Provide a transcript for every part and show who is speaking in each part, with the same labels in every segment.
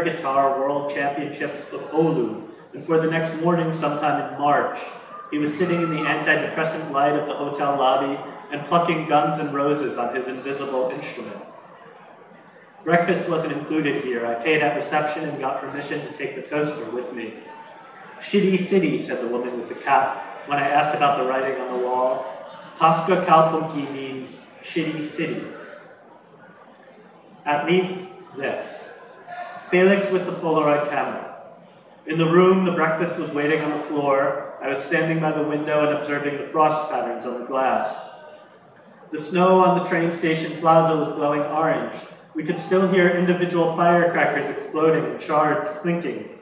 Speaker 1: Guitar World Championships of Oulu, and for the next morning, sometime in March, he was sitting in the antidepressant light of the hotel lobby and plucking guns and roses on his invisible instrument. Breakfast wasn't included here. I paid at reception and got permission to take the toaster with me. "Shitty city," said the woman with the cap when I asked about the writing on the wall. Paska Kaupunki means shitty city. At least this. Felix with the Polaroid camera. In the room, the breakfast was waiting on the floor. I was standing by the window and observing the frost patterns on the glass. The snow on the train station plaza was glowing orange. We could still hear individual firecrackers exploding and shards clinking.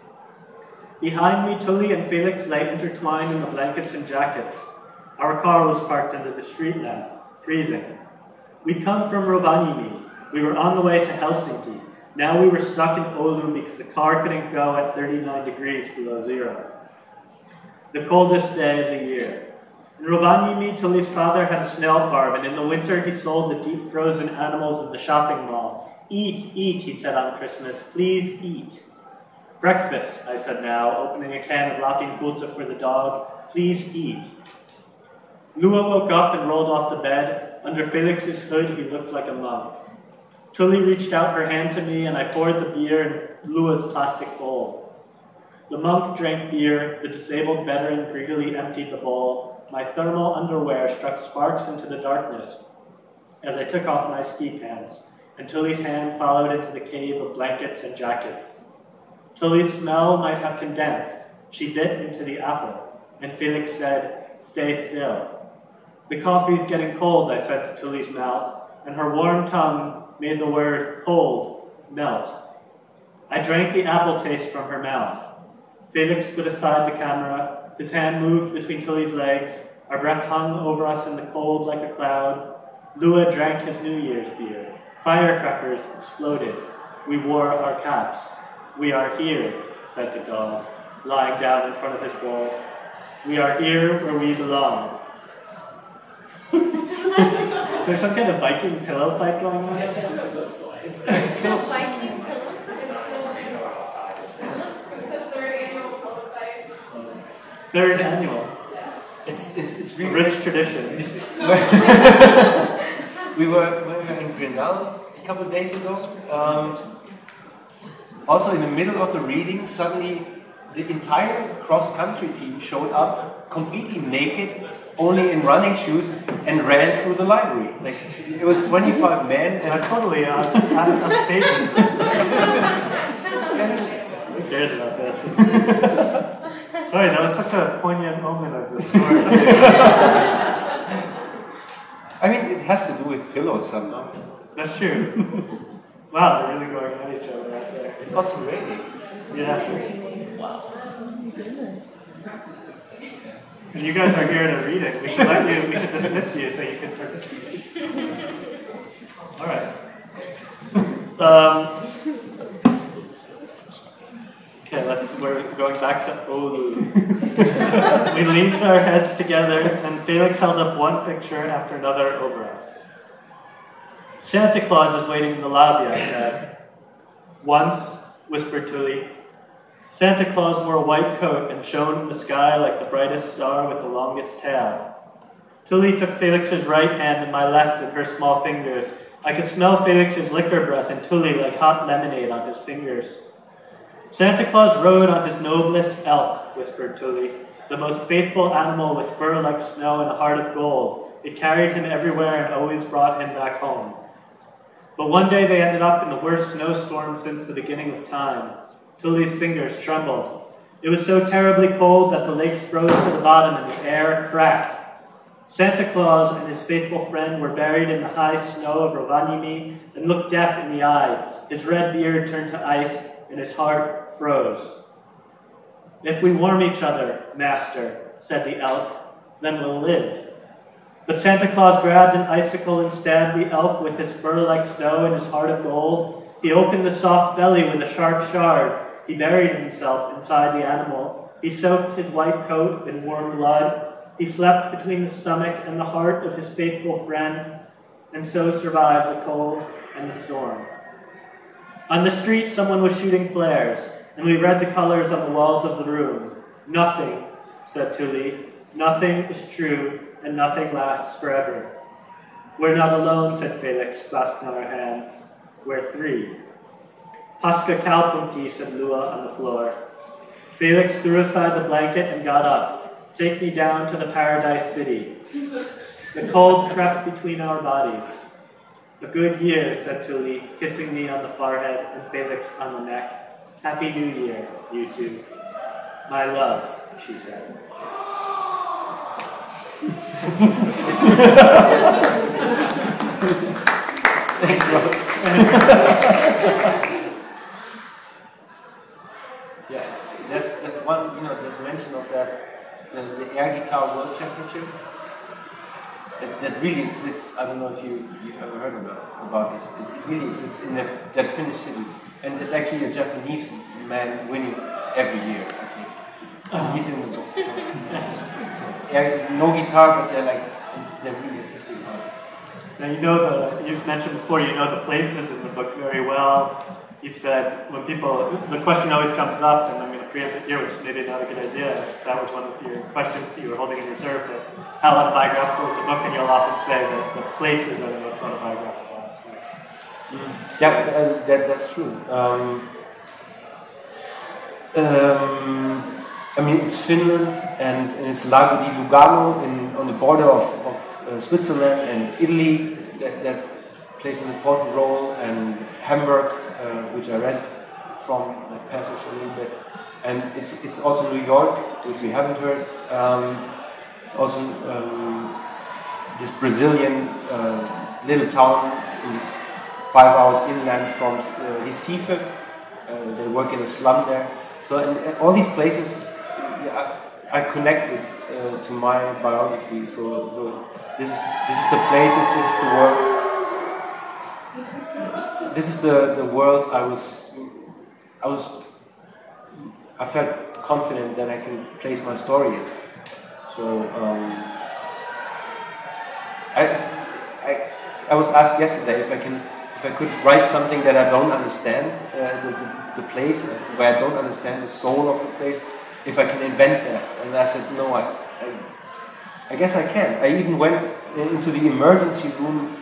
Speaker 1: Behind me, Tully and Felix lay intertwined in the blankets and jackets. Our car was parked under the street lamp, freezing. We'd come from Rovaniemi. We were on the way to Helsinki. Now we were stuck in Oulu because the car couldn't go at 39 degrees below zero. The coldest day of the year. In Rovaniemi, Tully's father had a snail farm, and in the winter he sold the deep frozen animals in the shopping mall. "Eat, eat," he said on Christmas. "Please eat." "Breakfast," I said now, opening a can of Lapin Kulta for the dog. "Please eat." Lua woke up and rolled off the bed. Under Felix's hood, he looked like a monk. Tully reached out her hand to me, and I poured the beer in Lua's plastic bowl. The monk drank beer. The disabled veteran greedily emptied the bowl. My thermal underwear struck sparks into the darkness as I took off my ski pants, and Tully's hand followed into the cave of blankets and jackets. Tully's smell might have condensed. She bit into the apple, and Felix said, "Stay still." "The coffee's getting cold," I said to Tully's mouth, and her warm tongue made the word "cold" melt. I drank the apple taste from her mouth. Felix put aside the camera. His hand moved between Tully's legs. Our breath hung over us in the cold like a cloud. Lua drank his New Year's beer. Firecrackers exploded. We wore our caps. "We are here," said the dog, lying down in front of his bowl. "We are here where we belong." Is there some kind of Viking pillow fight going on?
Speaker 2: Yes, that's what it looks like. It's a Viking pillow fight? It's the third annual pillow fight.
Speaker 1: Third annual.
Speaker 3: It's really
Speaker 1: a rich tradition.
Speaker 3: we were in Grendel a couple of days ago. Also in the middle of the reading, suddenly the entire cross-country team showed up completely naked, only in running shoes, and ran through the library. Like, it was 25 men. And
Speaker 1: I'm totally on statement. Who cares about this? Sorry, that was such a poignant moment of the story.
Speaker 3: I mean, it has to do with pillows somehow.
Speaker 1: That's true. Wow, they're really going at each other right there.
Speaker 3: It's also raining.
Speaker 1: Yeah.
Speaker 2: Wow.
Speaker 1: And you guys are here at a reading. We should dismiss you so you can participate. All right. Okay, we're going back to Oulu. We leaned our heads together, and Felix held up one picture after another over us. "Santa Claus is waiting in the lobby," I said. "Once," whispered Tully. Santa Claus wore a white coat and shone in the sky like the brightest star with the longest tail. Tully took Felix's right hand and my left in her small fingers. I could smell Felix's liquor breath and Tully like hot lemonade on his fingers. "Santa Claus rode on his noblest elk," whispered Tully, "the most faithful animal with fur like snow and a heart of gold. It carried him everywhere and always brought him back home. But one day they ended up in the worst snowstorm since the beginning of time." Tully's fingers trembled. It was so terribly cold that the lakes froze to the bottom and the air cracked. Santa Claus and his faithful friend were buried in the high snow of Rovaniemi and looked death in the eye. His red beard turned to ice and his heart froze. "If we warm each other, Master," said the elk, "then we'll live." But Santa Claus grabbed an icicle and stabbed the elk with his fur like snow and his heart of gold. He opened the soft belly with a sharp shard. He buried himself inside the animal. He soaked his white coat in warm blood. He slept between the stomach and the heart of his faithful friend, and so survived the cold and the storm. On the street, someone was shooting flares, and we read the colors on the walls of the room. Nothing, said Tully. Nothing is true, and nothing lasts forever. We're not alone, said Felix, clasping our hands. We're three. Paska Kalpunki, said Lua on the floor. Felix threw aside the blanket and got up. Take me down to the paradise city. The cold crept between our bodies. A good year, said Tully, kissing me on the forehead and Felix on the neck. Happy New Year, you two. My loves, she said.
Speaker 3: Thanks, Ross. Yeah, there's one, there's mention of that, the Air Guitar World Championship. That really exists. I don't know if you've ever heard about this. It really exists in that Finnish city. And there's actually a Japanese man winning every year, I think. He's in the book. No guitar, but they're really existing.
Speaker 1: Now you've mentioned before, the places in the book very well. You've said when the question always comes up, and I'm going to preempt it here, which is maybe not a good idea. That was one of your questions that you were holding in reserve, but how autobiographical is the book? And you'll often say that the places are the most autobiographical aspects.
Speaker 3: Yeah, that's true. I mean, it's Finland, and it's Lago di Lugano on the border of Switzerland and Italy. That plays an important role, and Hamburg, which I read from that passage a little bit, and it's also New York, which we haven't heard. It's also this Brazilian little town 5 hours inland from Recife. They work in a slum there. So and all these places I connected to my biography. So this is the places, this is the world. This is the world I felt confident that I can place my story in. So I was asked yesterday if I could write something that I don't understand, the place where I don't understand the soul of the place, if I can invent that. And I said no, I guess I can. I even went into the emergency room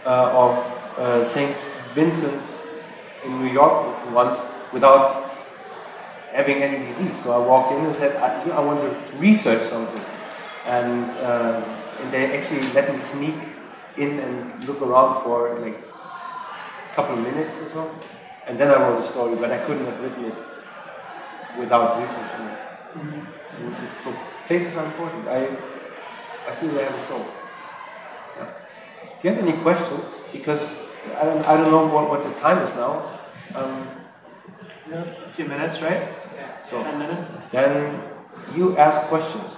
Speaker 3: of St. Vincent's in New York once without having any disease. So I walked in and said, I want to research something. And they actually let me sneak in and look around for like a couple of minutes or so. And then I wrote a story, but I couldn't have written it without researching it. Mm-hmm. So places are important. I feel they have a soul. Yeah. Do you have any questions? Because I don't know what the time is now.
Speaker 1: A few minutes, right?
Speaker 3: Yeah. So
Speaker 1: 10 minutes.
Speaker 3: Then you ask questions.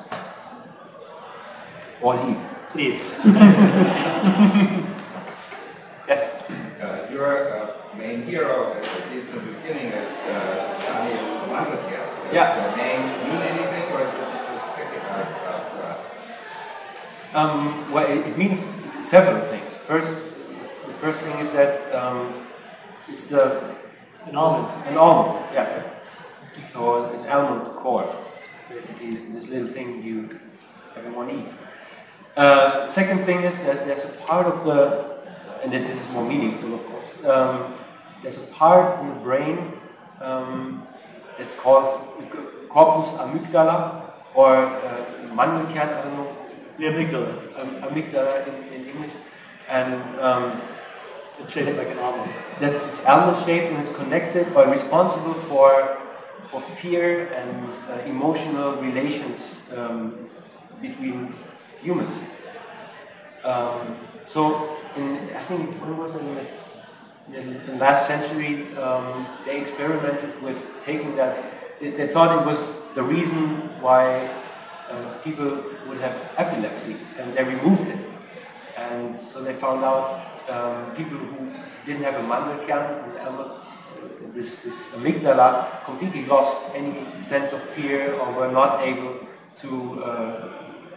Speaker 3: Or leave.
Speaker 1: Please.
Speaker 3: Yes.
Speaker 4: Your main hero, at least in the beginning, is Daniel Mandelkerl.
Speaker 3: Yeah.
Speaker 4: Does the name mean anything, or did you just pick it out?
Speaker 3: Well, it means several things. The first thing is that it's
Speaker 1: An almond.
Speaker 3: An almond, yeah. So an almond core, basically this little thing everyone eats. Second thing is that there's a part of and that this is more meaningful, of course. There's a part in the brain it's called corpus amygdala or Mandelkern, I don't know.
Speaker 1: The amygdala.
Speaker 3: Amygdala in English. And
Speaker 1: it's shaped like an almond.
Speaker 3: It's almond shaped and it's connected or responsible for fear and emotional relations between humans. So I think when was it in the last century they experimented with taking that. They thought it was the reason why people would have epilepsy, and they removed it. And so they found out people who didn't have a Mandelkern, this amygdala, completely lost any sense of fear or were not able to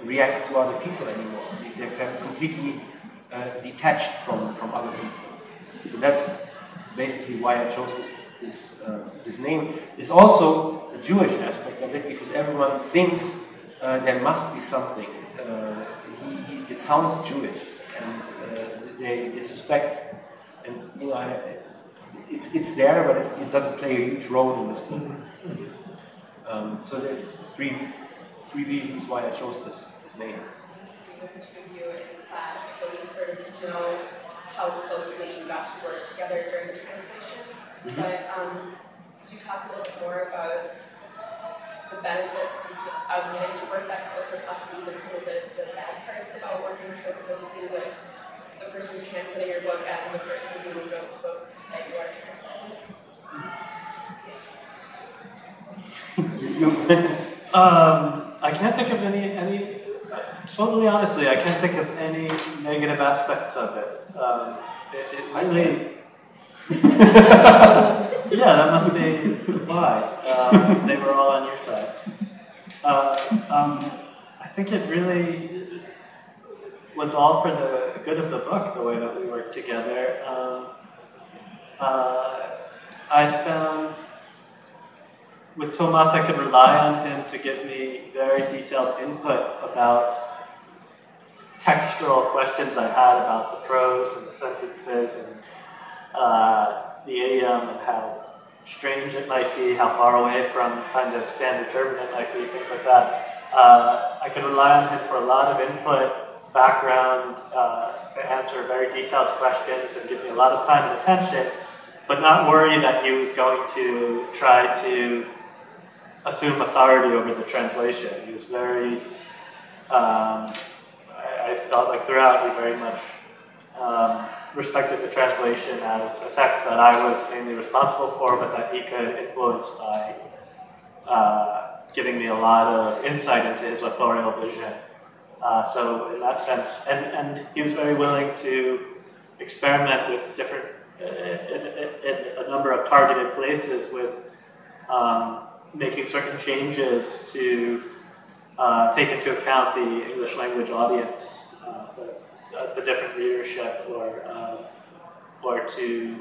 Speaker 3: react to other people anymore. They felt completely detached from other people. So that's basically why I chose this name, is also the Jewish aspect of it, because everyone thinks there must be something. It sounds Jewish, and they suspect, and you know, it's there, but it doesn't play a huge role in this book. So there's three reasons why I chose this name.
Speaker 2: The two of you in class, so we sort of know how closely you got to work together during the translation. But could you talk a little bit more about the benefits of getting to work that close, or possibly even some of the bad parts about working so closely with the person who's translating your book and the person who wrote the book that you are translating?
Speaker 1: I can't think of any. Totally honestly, I can't think of any negative aspects of it. It really. Yeah, that must be why they were all on your side. I think it really was all for the good of the book, the way that we worked together. I found with Tomas I could rely on him to give me very detailed input about textual questions I had about the prose and the sentences and the idiom and how strange it might be, how far away from kind of standard German it might be, things like that. I could rely on him for a lot of input, background, to answer very detailed questions and give me a lot of time and attention, but not worry that he was going to try to assume authority over the translation. He was very, I felt like throughout he very much respected the translation as a text that I was mainly responsible for, but that he could influence by giving me a lot of insight into his authorial vision. So in that sense, and he was very willing to experiment with different, in a number of targeted places with making certain changes to take into account the English language audience, the different readership, or to